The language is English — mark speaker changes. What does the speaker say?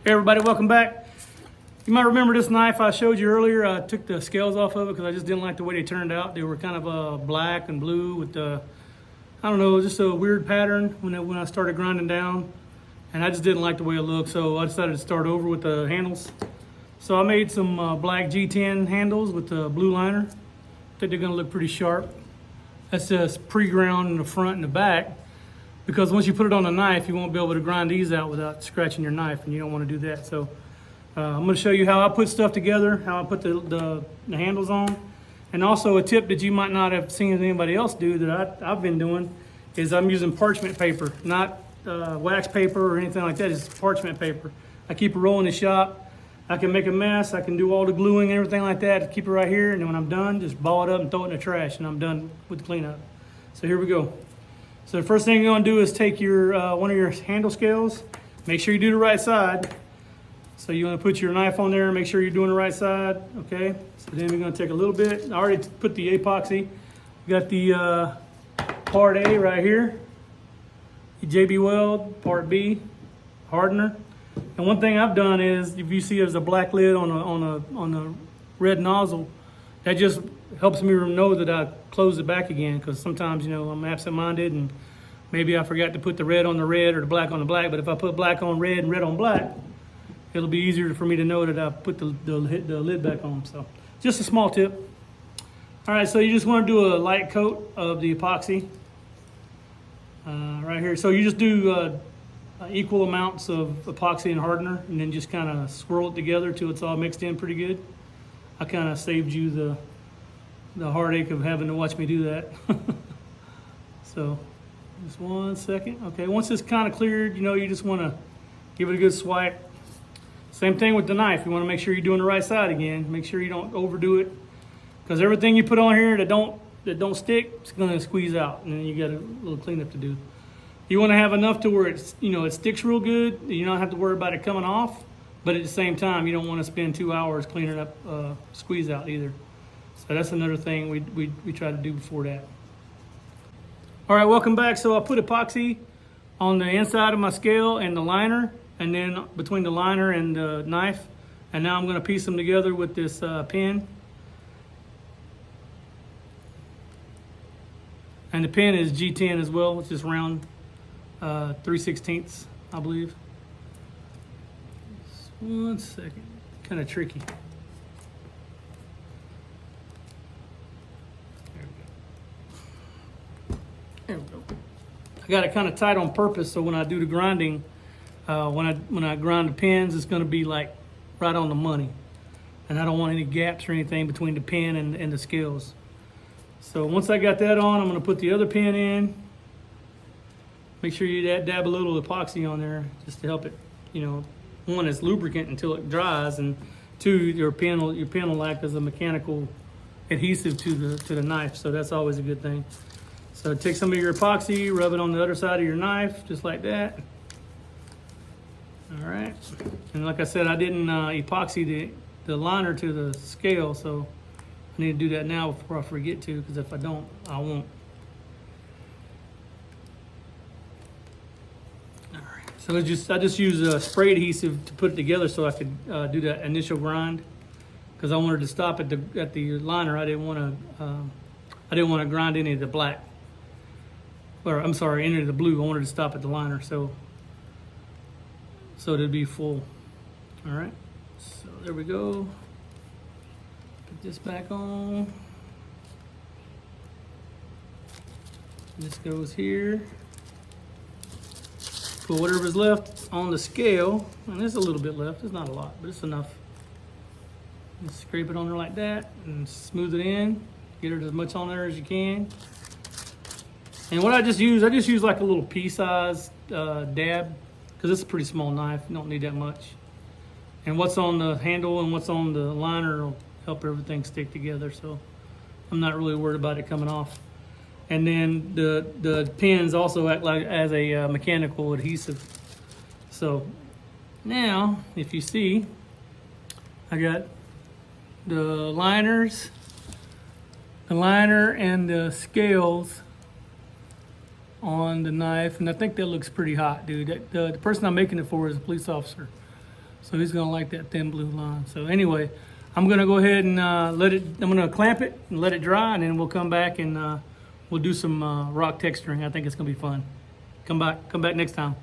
Speaker 1: Hey everybody, welcome back. You might remember this knife I showed you earlier. I took the scales off of it because I just didn't like the way they turned out. They were kind of black and blue with I don't know, just a weird pattern when I started grinding down. And I just didn't like the way it looked, so I decided to start over with the handles. So I made some Black G10 handles with the blue liner. I think they're gonna look pretty sharp. That's just pre-ground in the front and the back, because once you put it on a knife, you won't be able to grind these out without scratching your knife, and you don't want to do that. So I'm going to show you how I put stuff together, how I put the handles on. And also a tip that you might not have seen anybody else do that I've been doing is I'm using parchment paper, not wax paper or anything like that. It's parchment paper. I keep a roll in the shop. I can make a mess. I can do all the gluing and everything like that. Keep it right here, and then when I'm done, just ball it up and throw it in the trash, and I'm done with the cleanup. So here we go. So the first thing you're gonna do is take your one of your handle scales. Make sure you do the right side. So you wanna put your knife on there and make sure you're doing the right side, okay? So then we're gonna take a little bit. I already put the epoxy. We got the part A right here. The JB Weld, part B, hardener. And one thing I've done is, if you see there's a black lid on the red nozzle, that just helps me know that I close it back again, because sometimes, you know, I'm absent-minded and maybe I forgot to put the red on the red or the black on the black. But if I put black on red and red on black, it'll be easier for me to know that I put the lid back on. So just a small tip. All right, so you just want to do a light coat of the epoxy right here. So you just do equal amounts of epoxy and hardener, and then just kind of swirl it together till it's all mixed in pretty good. I kind of saved you the heartache of having to watch me do that. So just 1 second. Okay, once it's kind of cleared, you know, you just want to give it a good swipe. Same thing with the knife. You want to make sure you're doing the right side again. Make sure you don't overdo it, because everything you put on here that don't stick, it's going to squeeze out, and then you got a little cleanup to do. You want to have enough to where it's, you know, it sticks real good. You don't have to worry about it coming off, but at the same time, you don't want to spend 2 hours cleaning up squeeze out either. So that's another thing we try to do before that. All right, welcome back. So I put epoxy on the inside of my scale and the liner, and then between the liner and the knife. And now I'm going to piece them together with this pin. And the pin is G10 as well. It's just round 3/16, I believe. Just 1 second. Kind of tricky. There we go. I got it kind of tight on purpose, so when I do the grinding, when I grind the pins, it's going to be like right on the money, and I don't want any gaps or anything between the pin and the scales. So once I got that on, I'm going to put the other pin in. Make sure you dab a little epoxy on there just to help it, you know, one, it's lubricant until it dries, and two, your pin will act as a mechanical adhesive to the knife, so that's always a good thing. So take some of your epoxy, rub it on the other side of your knife, just like that. All right. And like I said, I didn't epoxy the liner to the scale, so I need to do that now before I forget to, because if I don't, I won't. All right. So I just use spray adhesive to put it together so I could do that initial grind, because I wanted to stop at the liner. I didn't want to grind any of the black. Or I'm sorry, any of the blue. I wanted to stop at the liner, so it'd be full. All right, so there we go. Put this back on. This goes here. Put whatever's left on the scale, and there's a little bit left. It's not a lot, but it's enough. Just scrape it on there like that and smooth it in. Get it as much on there as you can. And what I just use like a little pea-sized dab, because it's a pretty small knife. You don't need that much. And what's on the handle and what's on the liner will help everything stick together, so I'm not really worried about it coming off. And then the pins also act like as a mechanical adhesive. So now, if you see, I got the liner and the scales on the knife, and I think that looks pretty hot, dude. The person I'm making it for is a police officer. So he's gonna like that thin blue line. So anyway, I'm gonna go ahead and I'm gonna clamp it and let it dry, and then we'll come back and we'll do some rock texturing. I think it's gonna be fun. Come back next time.